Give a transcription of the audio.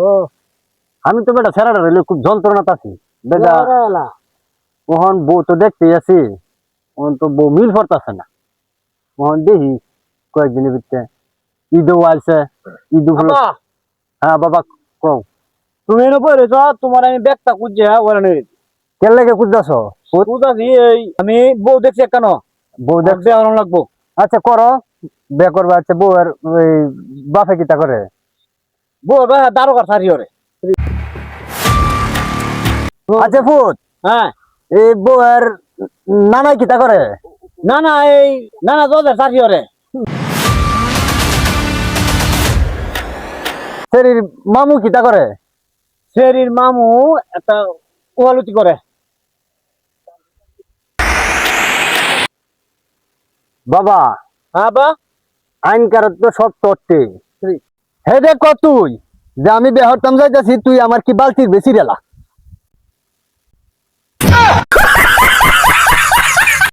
ও আমি তো বেটা ছেড়াটা রইলে খুব যন্ত্রণা পাচ্ছি বেটা। এলা ওহন বউ তো দেখতে আছি, ওহন তো বউ মিল পড়তাছে না। ওহন দেখি কয়েকদিনের ভিতরে ঈদও আসছে, ঈদ আব্বা হ্যাঁ বাবা কও। তুমি এনে পড়েছ, তোমার আমি ব্যাগটা খুঁজছে ওরা নেই কেন লাগে খুঁজতেছ? বুঝাছি এই আমি বউ দেখছি কেন বউ দেখ, বেহারণ লাগবো। আচ্ছা করো, বে করবা। আচ্ছা বউ আর ওই বাপে কিতা করে? বউ দারোগার সারি ওরে। আচ্ছা ফুট, হ্যাঁ এই বউ আর নানাই কিতা করে? না না এই না না তোদের সারি ওরে। শরীর মামু কিতা করে? শেরির মামু একটা ওয়ালুতি করে। বাবা হ্যাঁ বা আইন কারত তো সব তত্ত্বে হে দেখ তুই যে আমি বেহরতাম যাইতেছি, তুই আমার কি বালতির বেশি রেলা।